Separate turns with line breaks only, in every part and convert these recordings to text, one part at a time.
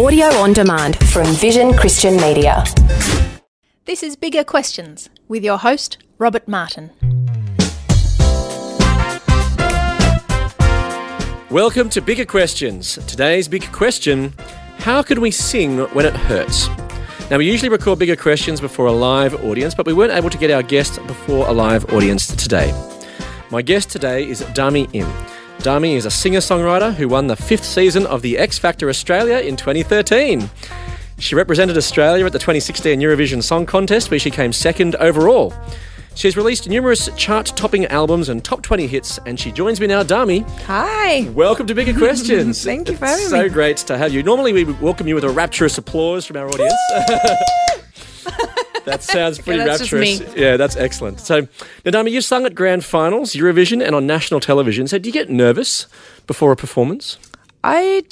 Audio on demand from Vision Christian Media.
This is Bigger Questions with your host, Robert Martin.
Welcome to Bigger Questions. Today's big question, how can we sing when it hurts? Now, we usually record Bigger Questions before a live audience, but we weren't able to get our guest before a live audience today. My guest today is Dami Im. Dami is a singer-songwriter who won the 5th season of the X Factor Australia in 2013. She represented Australia at the 2016 Eurovision Song Contest, where she came second overall. She's released numerous chart-topping albums and top 20 hits, and she joins me now. Dami.
Hi.
Welcome to Bigger Questions.
Thank you for having
me.
me.
So great to have you. Normally we welcome you with a rapturous applause from our audience. That sounds pretty rapturous. Yeah, that's excellent. So, now, Dami, you sung at grand finals, Eurovision, and on national television. So do you get nervous before a performance?
I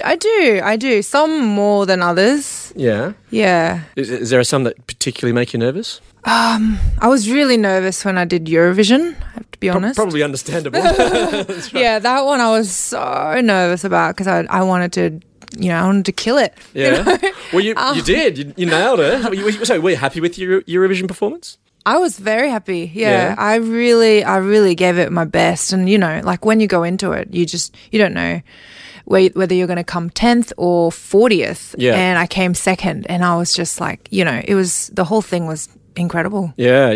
do. Some more than others.
Yeah?
Yeah.
Is there some that particularly make you nervous?
I was really nervous when I did Eurovision, I have to be honest.
Probably understandable. That's right. Yeah,
that one I was so nervous about because I wanted to kill it.
Yeah.
You know?
Well, you did. You nailed it. So were you happy with your Eurovision performance?
I was very happy. Yeah. I really gave it my best. And, like when you go into it, you don't know whether you're going to come 10th or 40th.
Yeah.
And I came second. And I was just like, the whole thing was incredible.
Yeah.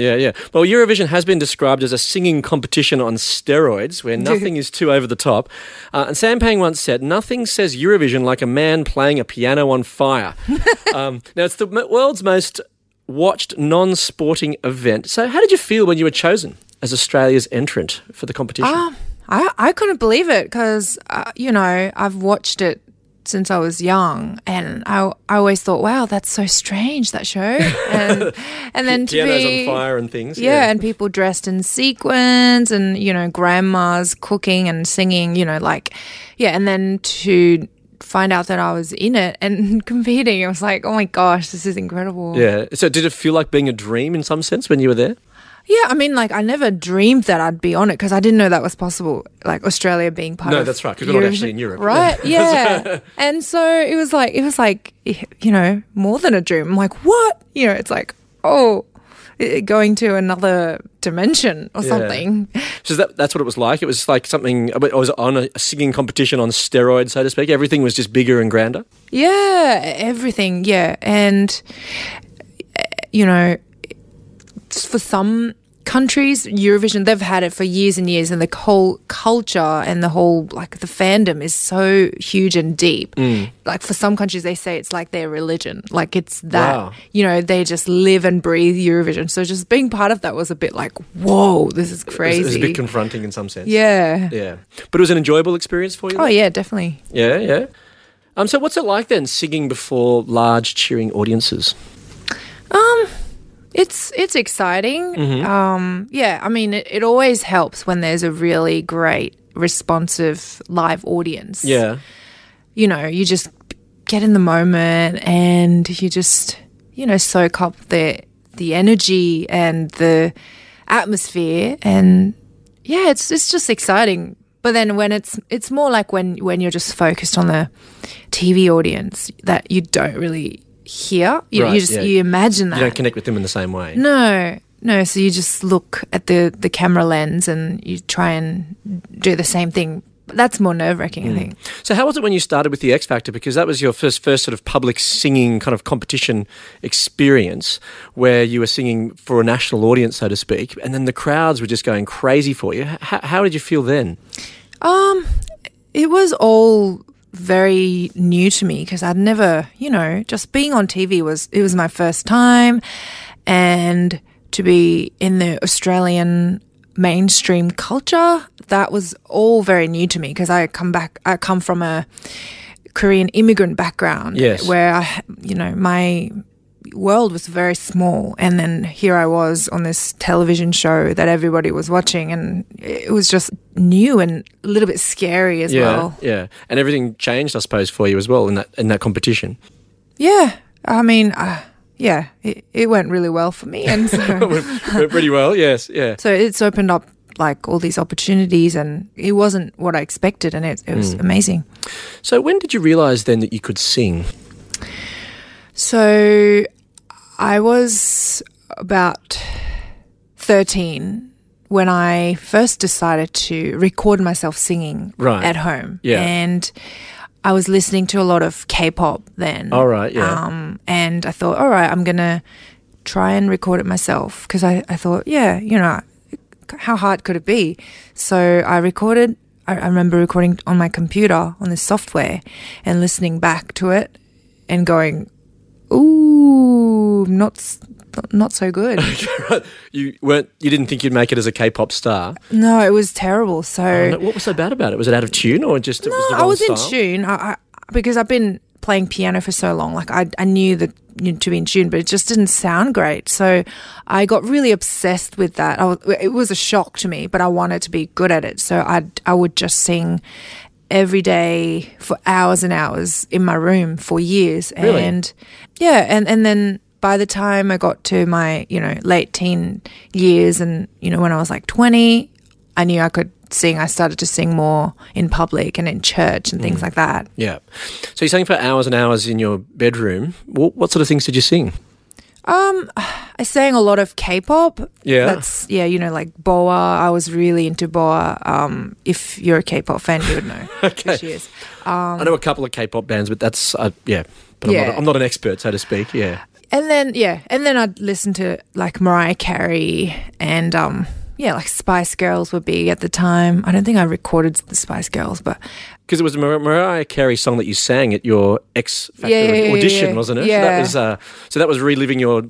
Well, Eurovision has been described as a singing competition on steroids where nothing is too over the top. And Sam Pang once said, nothing says Eurovision like a man playing a piano on fire. Now, it's the world's most watched non-sporting event. So how did you feel when you were chosen as Australia's entrant for the competition?
I couldn't believe it because, I've watched it since I was young, and I always thought, wow, that's so strange, that show. And then to
pianos
be
on fire and things.
Yeah, and people dressed in sequins and, grandmas cooking and singing, and then to find out that I was in it and competing, I was like, oh my gosh, this is incredible.
Yeah. So did it feel like being a dream in some sense when you were there?
Yeah, I mean, I never dreamed that I'd be on it because I didn't know that was possible, like Australia being part of
No, that's right, because we're not actually in Europe.
Right, yeah. And so it was like, more than a dream. I'm like, what? It's like, going to another dimension or something.
So that's what it was like? It was like something, I was on a singing competition on steroids, so to speak? Everything was just bigger and grander?
Yeah, everything, yeah. And, for some countries, Eurovision, they've had it for years and years, and the whole culture and the whole, the fandom is so huge and deep. Like, for some countries, they say it's like their religion. Like, it's that, they just live and breathe Eurovision. So just being part of that was a bit like, whoa, this is crazy.
It was a bit confronting in some sense.
Yeah.
Yeah. But it was an enjoyable experience for you?
Oh, yeah, definitely.
Yeah. So what's it like then, singing before large cheering audiences?
It's exciting.
Mm-hmm.
I mean, it always helps when there's a really great, responsive live audience.
Yeah.
You just get in the moment and you just, soak up the energy and the atmosphere, and yeah, it's just exciting. But then when it's more like when you're just focused on the TV audience that you don't really hear. You imagine that.
You don't connect with them in the same way.
No. So you just look at the camera lens and you try and do the same thing. That's more nerve-wracking, I think.
So how was it when you started with the X Factor? Because that was your first sort of public singing kind of competition experience where you were singing for a national audience, so to speak, and then the crowds were just going crazy for you. How did you feel then?
It was all very new to me because I'd never, just being on TV was my first time, and to be in the Australian mainstream culture, that was all very new to me because I come from a Korean immigrant background.
Yes.
Where my world was very small, and then here I was on this television show that everybody was watching, and it was just new and a little bit scary as well.
Yeah, and everything changed, I suppose, for you as well in that competition.
Yeah, I mean, it went really well for me, and so
went pretty well. Yes, yeah.
So it's opened up all these opportunities, and it wasn't what I expected, and it was amazing.
So when did you realise then that you could sing?
So I was about 13 when I first decided to record myself singing at home.
Yeah.
And I was listening to a lot of K-pop then.
All right, yeah.
And I thought, all right, I'm going to try and record it myself because I thought, yeah, you know, how hard could it be? So I recorded. I remember recording on my computer on this software and listening back to it and going, ooh, not so good.
You didn't think you'd make it as a K-pop star?
No, it was terrible. So
what was so bad about it? Was it out of tune or just it was the wrong
I was
style?
in tune. I because I've been playing piano for so long. Like I knew that to be in tune, but it just didn't sound great. So I got really obsessed with that. It was a shock to me, but I wanted to be good at it. So I would just sing every day for hours and hours in my room for years.
Really?
And yeah, and then by the time I got to my, you know, late teen years and, you know, when I was like 20, I knew I could sing. I started to sing more in public and in church and things like that.
Yeah. So you sang for hours and hours in your bedroom. What sort of things did you sing?
I sang a lot of K-pop.
Yeah.
That's, you know, like Boa. I was really into Boa. If you're a K-pop fan, you would know
Okay.
who she is.
I know a couple of K-pop bands, but that's, But
Yeah.
I'm not an expert, so to speak, yeah.
And then I'd listen to like Mariah Carey and like Spice Girls were big at the time. I don't think I recorded the Spice Girls, but
Because it was a Mariah Carey song that you sang at your X Factor audition, wasn't it?
Yeah.
So that was reliving your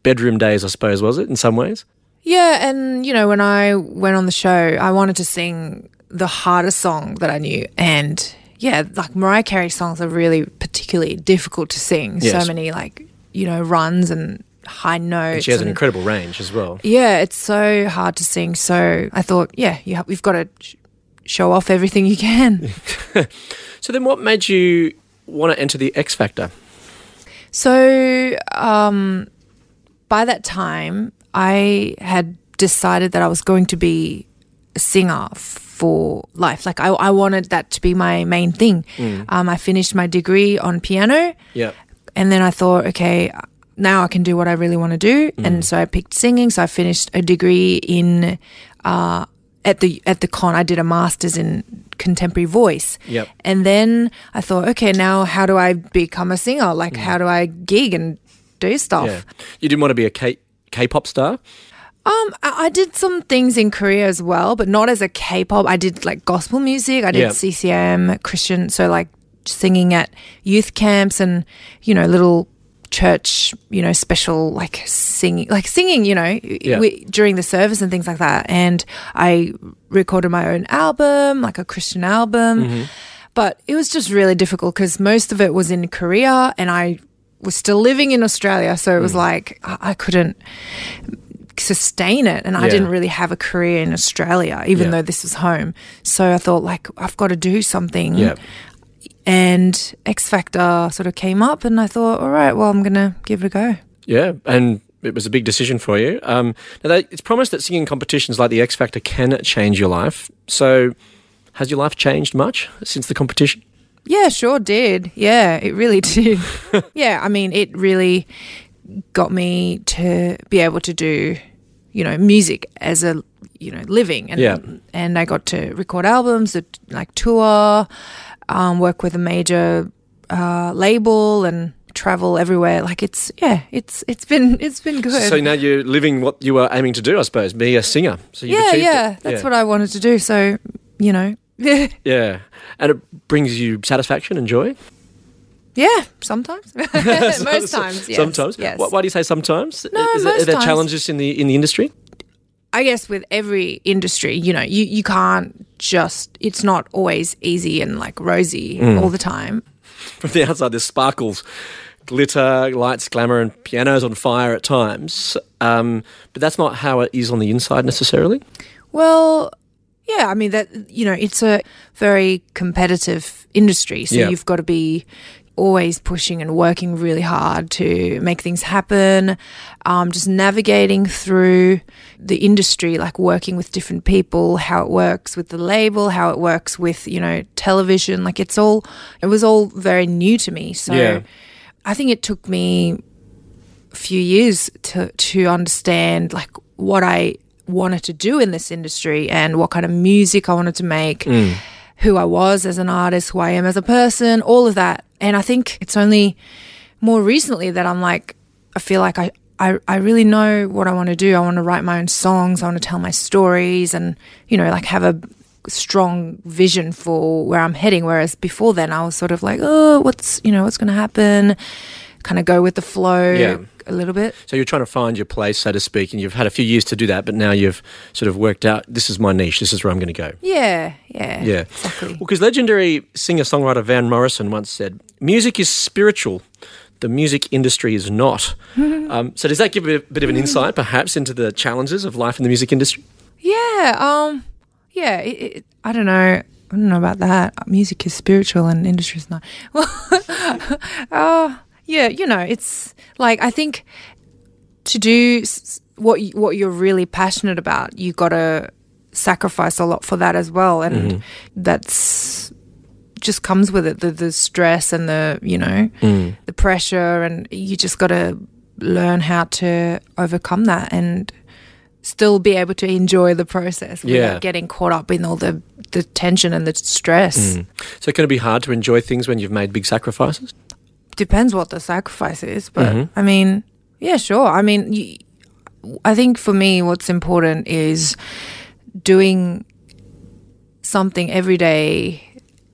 bedroom days, I suppose, was it, in some ways?
yeah. And you know, when I went on the show, I wanted to sing the hardest song that I knew, and yeah, like Mariah Carey songs are really particularly difficult to sing.
Yes.
So many like, you know, runs and high notes.
And she has an incredible range as well.
Yeah, it's so hard to sing. So I thought, you've got to show off everything you can.
So then what made you want to enter the X Factor?
So by that time, I had decided that I was going to be a singer for life. Like I wanted that to be my main thing. I finished my degree on piano.
Yeah.
And then I thought, okay, now I can do what I really want to do. And so I picked singing. So I finished a degree in at the con. I did a master's in contemporary voice.
Yep.
And then I thought, okay, now how do I become a singer? Like how do I gig and do stuff?
Yeah. You didn't want to be a K-pop star?
I did some things in Korea as well, but not as a K-pop. I did like gospel music. I did
Yeah.
CCM, Christian. So like singing at youth camps and, you know, little church, you know, special like singing, you know, during the service and things like that. And I recorded my own album, like a Christian album. But it was just really difficult because most of it was in Korea and I was still living in Australia. So it was like I couldn't sustain it, and I didn't really have a career in Australia, even though this was home. So I thought, like, I've got to do something.
Yeah.
And X Factor sort of came up, and I thought, all right, well, I'm going to give it a go.
Yeah, and it was a big decision for you. Now, it's promised that singing competitions like the X Factor can change your life. So has your life changed much since the competition?
Yeah, sure did. Yeah, it really did. Yeah, I mean, it really got me to be able to do, you know, music as a, you know, living. And, and I got to record albums, like tour, work with a major label and travel everywhere. Like it's been good.
So now you're living what you were aiming to do, I suppose, be a singer. So you've achieved it.
That's what I wanted to do. So, you know.
Yeah. And it brings you satisfaction and joy?
Yeah, sometimes. Most times, yes.
Sometimes?
Yes.
Why do you say sometimes?
No,
are
most
there
times.
challenges in the industry?
I guess with every industry, you know, you can't just, it's not always easy and like rosy all the time.
From the outside, there's sparkles, glitter, lights, glamour, and pianos on fire at times. But that's not how it is on the inside necessarily.
Well, yeah, I mean, that, you know, it's a very competitive industry. So you've got to be always pushing and working really hard to make things happen, just navigating through the industry, like working with different people, how it works with the label, how it works with, you know, television. Like it was all very new to me. So I think it took me a few years to understand like what I wanted to do in this industry and what kind of music I wanted to make, who I was as an artist, who I am as a person, all of that. And I think it's only more recently that I'm like, I feel like I really know what I want to do. I want to write my own songs. I want to tell my stories and, you know, like have a strong vision for where I'm heading. Whereas before then I was sort of like, oh, what's going to happen? Kind of go with the flow a little bit.
So you're trying to find your place, so to speak, and you've had a few years to do that, but now you've sort of worked out, this is my niche, this is where I'm going to go.
Yeah, exactly.
Well, because legendary singer-songwriter Van Morrison once said, music is spiritual, the music industry is not. So does that give a bit of an insight, perhaps, into the challenges of life in the music industry?
Yeah, I don't know. I don't know about that. Music is spiritual and industry is not. Well, yeah, you know, it's like I think to do what you're really passionate about, you got to sacrifice a lot for that as well, and that's just comes with it, the stress and the, you know, the pressure, and you just got to learn how to overcome that and still be able to enjoy the process without getting caught up in all the tension and the stress.
So can it be hard to enjoy things when you've made big sacrifices?
Depends what the sacrifice is, but I mean, yeah, sure. I mean, I think for me what's important is doing something every day,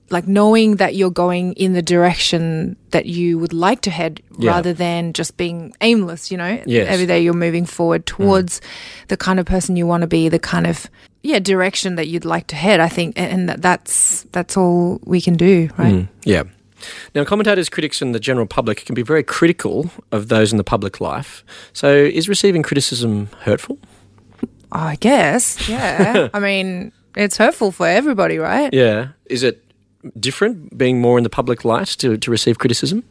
like knowing that you're going in the direction that you would like to head rather than just being aimless, you know.
Yes.
Every day you're moving forward towards the kind of person you want to be, the kind of direction that you'd like to head, I think, and that's all we can do, right?
Yeah. Now, commentators, critics and the general public can be very critical of those in the public life. So is receiving criticism hurtful?
I guess, yeah. I mean, it's hurtful for everybody, right?
Yeah. Is it different being more in the public light to receive criticism?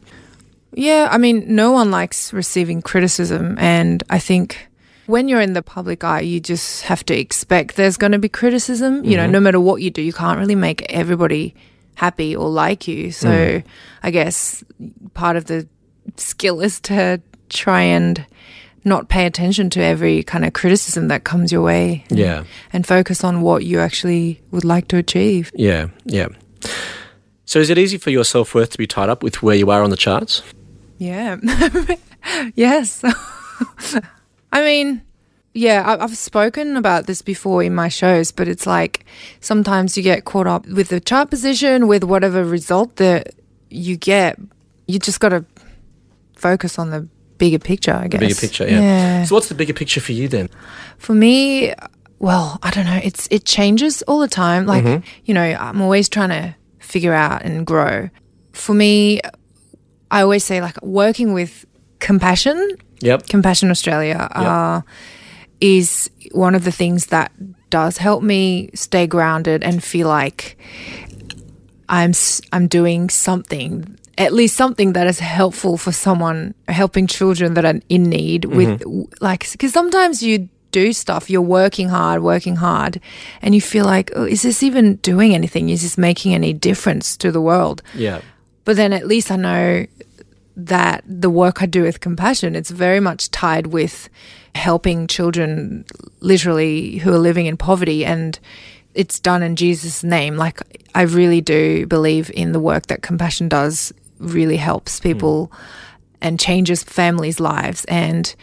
Yeah, I mean, no one likes receiving criticism, and I think when you're in the public eye, you just have to expect there's going to be criticism. You know, no matter what you do, you can't really make everybody happy or like you. So I guess part of the skill is to try and not pay attention to every kind of criticism that comes your way. And focus on what you actually would like to achieve. Yeah.
So is it easy for your self-worth to be tied up with where you are on the charts?
Yeah. Yes. I mean, yeah, I've spoken about this before in my shows, but it's like sometimes you get caught up with the chart position, with whatever result that you get. You just got to focus on the bigger picture, I guess.
The bigger picture, yeah. So what's the bigger picture for you then?
For me, well, I don't know. It changes all the time. Like, you know, I'm always trying to figure out and grow. For me, I always say like working with Compassion, Compassion Australia, is one of the things that does help me stay grounded and feel like I'm doing something, at least something that is helpful for someone, helping children that are in need with like, because sometimes you do stuff, you're working hard, and you feel like, oh, is this even doing anything? Is this making any difference to the world?
Yeah.
But then at least I know that the work I do with Compassion, it's very much tied with helping children literally who are living in poverty, and it's done in Jesus' name. Like, I really do believe in the work that Compassion does really helps people and changes families' lives, and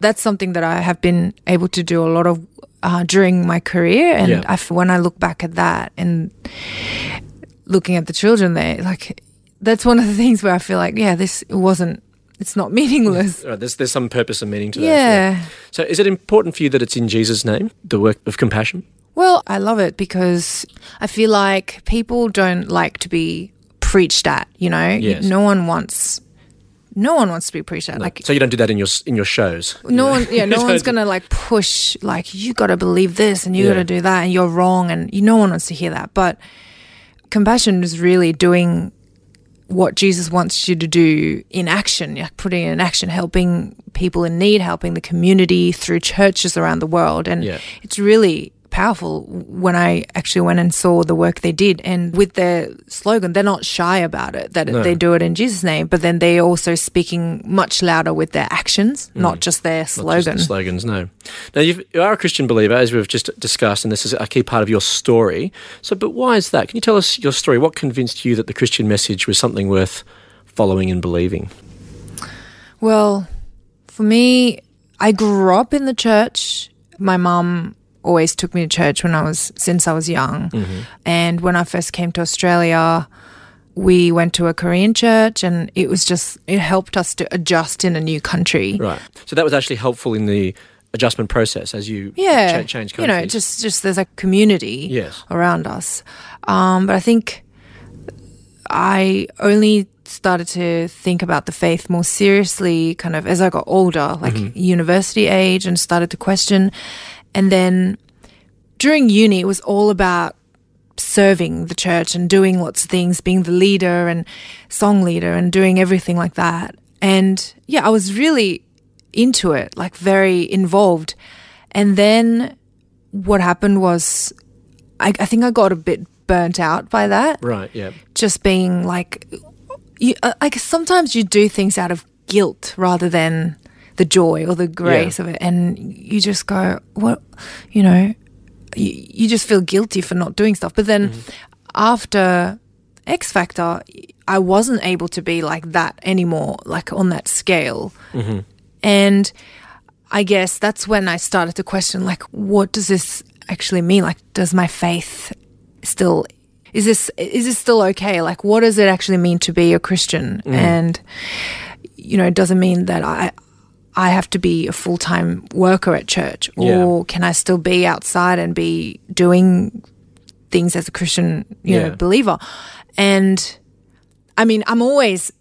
that's something that I have been able to do a lot of during my career, and when I look back at that and looking at the children there, like, that's one of the things where I feel like, it's not meaningless.
Right, there's some purpose and meaning to that. Yeah. So is it important for you that it's in Jesus' name, the work of Compassion?
Well, I love it because I feel like people don't like to be preached at, you know?
Yes.
No one wants to be preached at.
No.
Like,
so you don't do that in your shows?
No one's going to like push, like, you got to believe this and you got to do that and you're wrong, and no one wants to hear that. But Compassion is really doing what Jesus wants you to do in action, like putting it in action, helping people in need, helping the community through churches around the world. And it's really powerful when I actually went and saw the work they did. And with their slogan, they're not shy about it, that they do it in Jesus' name, but then they're also speaking much louder with their actions, not just their slogan.
Not just the slogans, no. Now, you are a Christian believer, as we've just discussed, and this is a key part of your story. So, but why is that? Can you tell us your story? What convinced you that the Christian message was something worth following and believing?
Well, for me, I grew up in the church. My mum always took me to church since I was young. Mm-hmm. And when I first came to Australia, we went to a Korean church, and it helped us to adjust in a new country.
Right. So that was actually helpful in the adjustment process as you change countries.
You know, just there's a community around us. But I think I only started to think about the faith more seriously kind of as I got older, like university age, and started to question. And then during uni, it was all about serving the church and doing lots of things, being the leader and song leader and doing everything like that. And yeah, I was really into it, like very involved. And then what happened was I think I got a bit burnt out by that.
Right, yeah.
Just being like, sometimes you do things out of guilt rather than the joy or the grace of it, and you just go, what, you know, you just feel guilty for not doing stuff. But then after X Factor, I wasn't able to be like that anymore, like on that scale. Mm-hmm. And I guess that's when I started to question, like, what does this actually mean? Like, does my faith still... Is this still okay? Like, what does it actually mean to be a Christian? And, you know, it doesn't mean that I have to be a full-time worker at church, or can I still be outside and be doing things as a Christian, you know, believer? And I mean, I'm always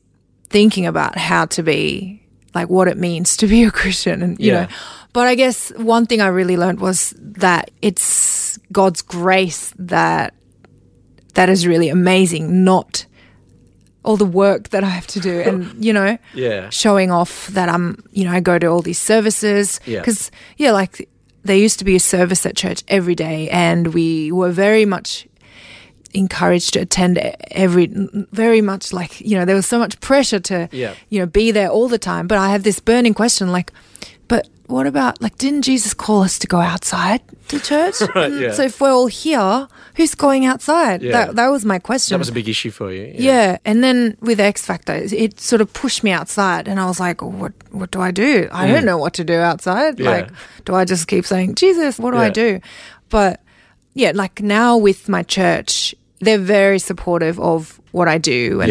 thinking about how to be, like, what it means to be a Christian, and you know. But I guess one thing I really learned was that it's God's grace that is really amazing, not all the work that I have to do, and, you know, showing off that I go to all these services. Because, like, there used to be a service at church every day, and we were very much encouraged to attend very much, like, you know, there was so much pressure to, you know, be there all the time. But I have this burning question, like, but what about, like, didn't Jesus call us to go outside to church? Right, so if we're all here, who's going outside? That was my question.
That was a big issue for you.
Yeah. And then with X Factor, it sort of pushed me outside, and I was like, what do I do? I don't know what to do outside. Like, do I just keep saying, Jesus, what do I do? But yeah, like now with my church, they're very supportive of what I do.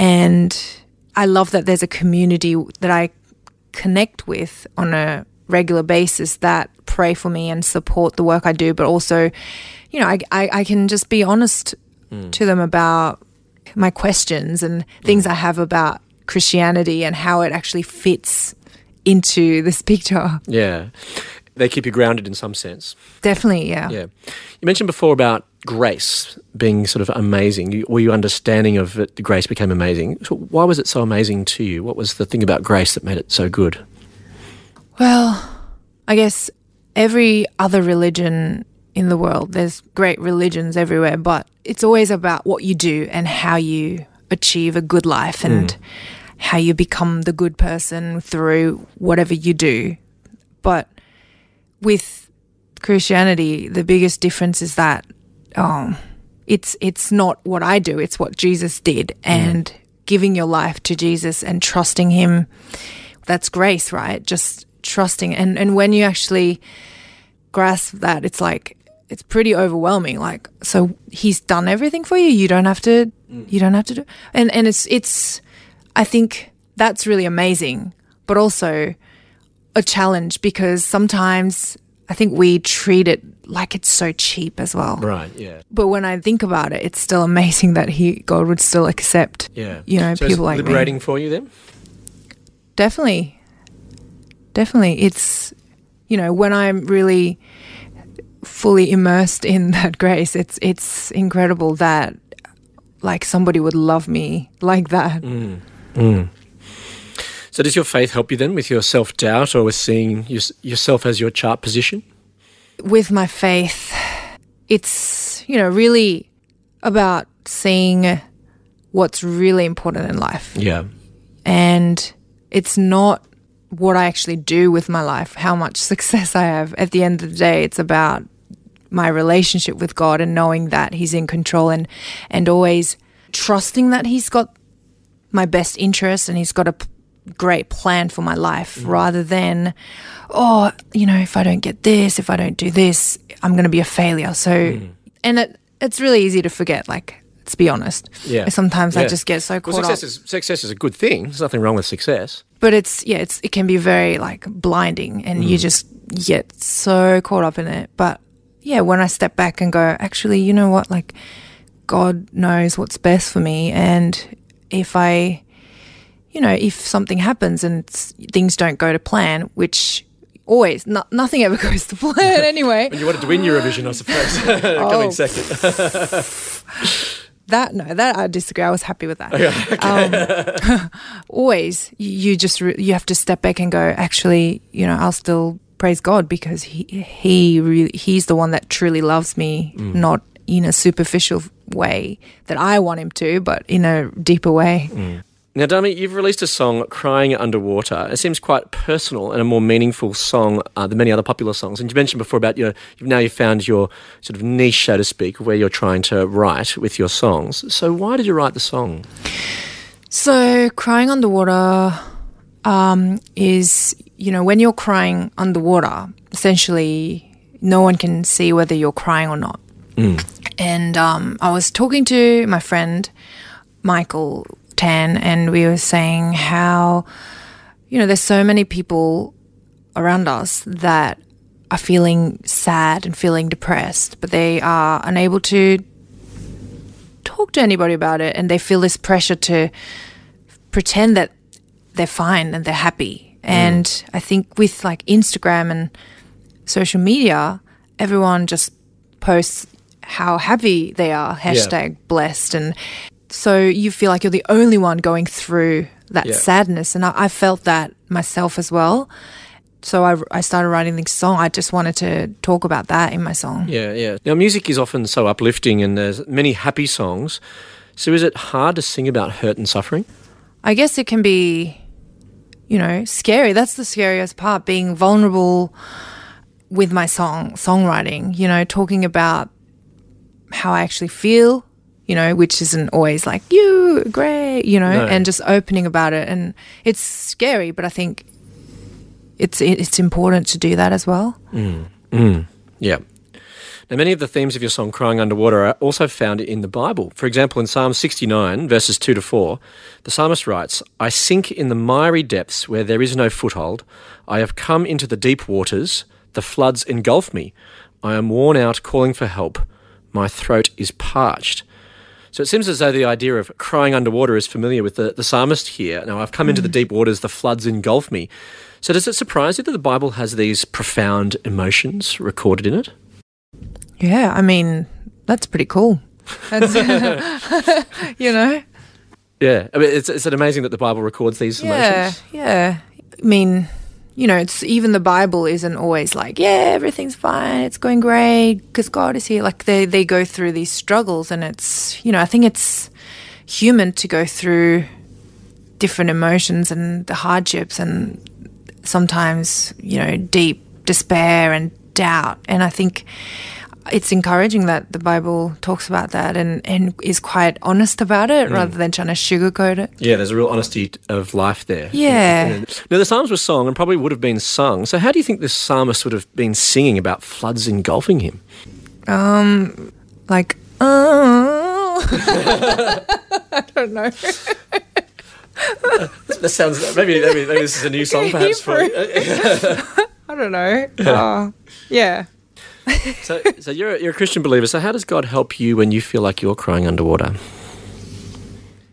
And I love that there's a community that I connect with on a regular basis that pray for me and support the work I do, but also, you know, I can just be honest to them about my questions and things I have about Christianity and how it actually fits into this picture.
Yeah. They keep you grounded in some sense.
Definitely, yeah.
Yeah. You mentioned before about grace being sort of amazing. Were your understanding of it, the grace became amazing. So why was it so amazing to you? What was the thing about grace that made it so good?
Well, I guess every other religion in the world, there's great religions everywhere, but it's always about what you do and how you achieve a good life and how you become the good person through whatever you do. But with Christianity, the biggest difference is that it's not what I do, it's what Jesus did. And giving your life to Jesus and trusting him, that's grace, right? Just trusting. And when you actually grasp that, it's like, it's pretty overwhelming. Like, so he's done everything for you. You don't have to do. And it's I think that's really amazing, but also a challenge, because sometimes I think we treat it like it's so cheap as well.
Right, yeah.
But when I think about it, it's still amazing that God would still accept, you know,
so
people like me.
It's liberating for you then?
Definitely. It's, you know, when I'm really fully immersed in that grace, it's incredible that, like, somebody would love me like that.
So does your faith help you then with your self-doubt or with seeing yourself as your chart position?
with my faith, it's, really about seeing what's really important in life.
Yeah.
And it's not what I actually do with my life, how much success I have. At the end of the day, it's about my relationship with God and knowing that He's in control and always trusting that He's got my best interest and He's got a great plan for my life, rather than, if I don't get this, if I don't do this, I'm going to be a failure. So, and it's really easy to forget, let's be honest.
Yeah.
Sometimes I just get so caught up.
Success is a good thing. There's nothing wrong with success.
But it can be very blinding, and you just get so caught up in it. But yeah, when I step back and go, actually, you know what, God knows what's best for me, and if if something happens and things don't go to plan, which always, nothing ever goes to plan anyway.
When you wanted to win Eurovision, I suppose, coming second.
That I disagree. I was happy with that.
Okay.
Always, you you have to step back and go, actually, I'll still praise God, because He's the one that truly loves me, not in a superficial way that I want Him to, but in a deeper way.
Now, Dami, you've released a song, Crying Underwater. It seems quite personal and a more meaningful song than many other popular songs. And you mentioned before about, you've found your sort of niche, so to speak, where you're trying to write with your songs. So why did you write the song?
So Crying Underwater is, when you're crying underwater, essentially no one can see whether you're crying or not. And I was talking to my friend, Michael Tan, and we were saying how, there's so many people around us that are feeling sad and feeling depressed, but they are unable to talk to anybody about it, and they feel this pressure to pretend that they're fine and they're happy. And I think with Instagram and social media, everyone just posts how happy they are, #blessed, and so you feel like you're the only one going through that sadness. And I felt that myself as well. So I started writing this song. I just wanted to talk about that in my song. Yeah.
Now, music is often so uplifting, and there's many happy songs. So is it hard to sing about hurt and suffering?
I guess it can be, scary. That's the scariest part, being vulnerable with my songwriting, talking about how I actually feel, which isn't always you, great, no. And just opening about it. And it's scary, but I think it's important to do that as well.
Yeah. Now, many of the themes of your song, Crying Underwater, are also found in the Bible. For example, in Psalm 69, verses 2-4, the psalmist writes, "I sink in the miry depths where there is no foothold. I have come into the deep waters. The floods engulf me. I am worn out, calling for help. My throat is parched." So it seems as though the idea of crying underwater is familiar with the psalmist here. Now, I've come into the deep waters, the floods engulf me. So does it surprise you that the Bible has these profound emotions recorded in it?
Yeah, I mean, that's pretty cool. That's,
Yeah, I mean, it's amazing that the Bible records these emotions.
Yeah. I mean, it's even the Bible isn't always everything's fine, it's going great because God is here. They go through these struggles, and it's, I think it's human to go through different emotions and the hardships, and sometimes, deep despair and doubt. And I think it's encouraging that the Bible talks about that and is quite honest about it rather than trying to sugarcoat it.
Yeah, there's a real honesty of life there.
Yeah.
Now, the Psalms were sung and probably would have been sung. So how do you think this psalmist would have been singing about floods engulfing him?
I don't know.
That sounds, maybe this is a new song perhaps for you.
I don't know. Yeah.
So you're a Christian believer. So how does God help you when you feel like you're crying underwater?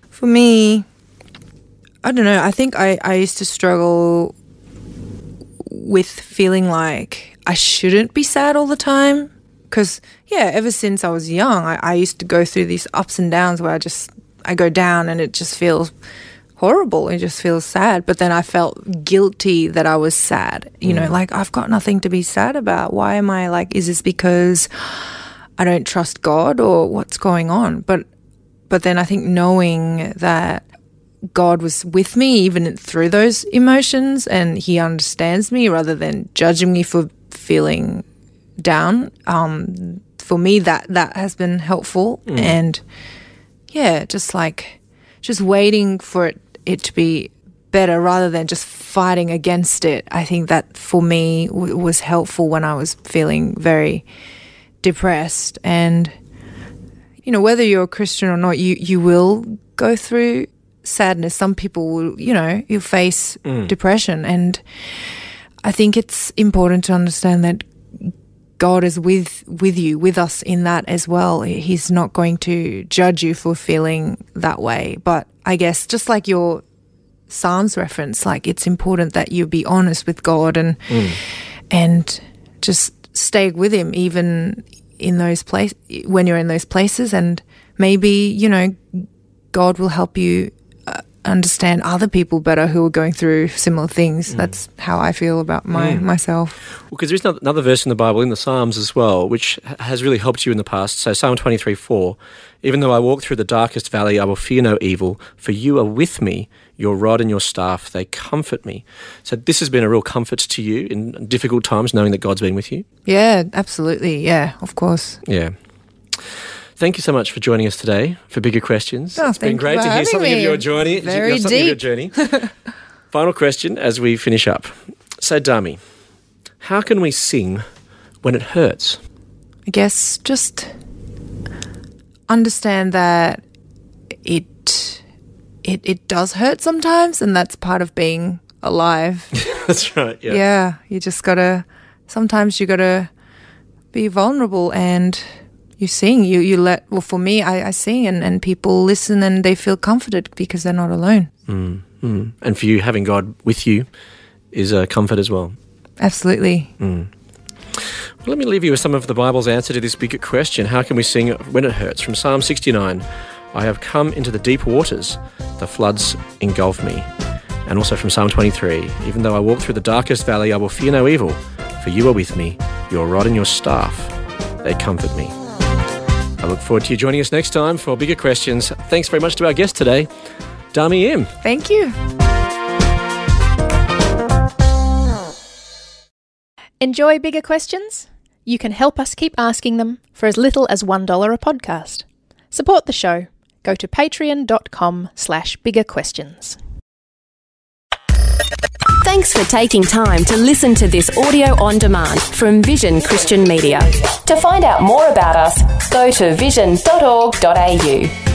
For me, I don't know. I think I used to struggle with feeling like I shouldn't be sad all the time. Because, ever since I was young, I used to go through these ups and downs where I go down and it just feels horrible. It just feels sad. But then I felt guilty that I was sad. You know, like, I've got nothing to be sad about. Why am I like, is this because I don't trust God or what's going on? But then I think knowing that God was with me even through those emotions and he understands me rather than judging me for feeling down, for me that has been helpful. And yeah, just waiting for it to be better rather than just fighting against it. I think that for me was helpful when I was feeling very depressed. And you know, whether you're a Christian or not, you will go through sadness. Some people will, you know, you'll face depression. And I think it's important to understand that God is with you, with us in that as well. He's not going to judge you for feeling that way. But I guess just like your Psalms reference, like, it's important that you be honest with God and just stay with him even in those when you're in those places. And maybe, you know, God will help you understand other people better who are going through similar things. That's how I feel about myself.
Well, because there's another verse in the Bible, in the Psalms as well, which has really helped you in the past. So Psalm 23:4, even though I walk through the darkest valley, I will fear no evil, for you are with me, your rod and your staff, they comfort me. So this has been a real comfort to you in difficult times, knowing that God's been with you?
Yeah, absolutely. Yeah, of course.
Yeah. Thank you so much for joining us today for Bigger Questions.
Oh,
it's been great to hear something of your journey.
Very
something of your
deep.
journey. Final question as we finish up. So, Dami, how can we sing when it hurts?
I guess just understand that it does hurt sometimes, and that's part of being alive.
That's right, yeah.
Yeah, sometimes you gotta be vulnerable and you sing. Well, for me, I sing and people listen and they feel comforted because they're not alone.
And for you, having God with you is a comfort as well.
Absolutely.
Well, let me leave you with some of the Bible's answer to this big question. How can we sing when it hurts? From Psalm 69, I have come into the deep waters, the floods engulf me. And also from Psalm 23, even though I walk through the darkest valley, I will fear no evil, for you are with me, your rod and your staff, they comfort me. I look forward to you joining us next time for Bigger Questions. Thanks very much to our guest today, Dami Im.
Thank you.
Enjoy Bigger Questions? You can help us keep asking them for as little as $1 a podcast. Support the show. Go to patreon.com/biggerquestions.
Thanks for taking time to listen to this audio on demand from Vision Christian Media. To find out more about us, go to vision.org.au.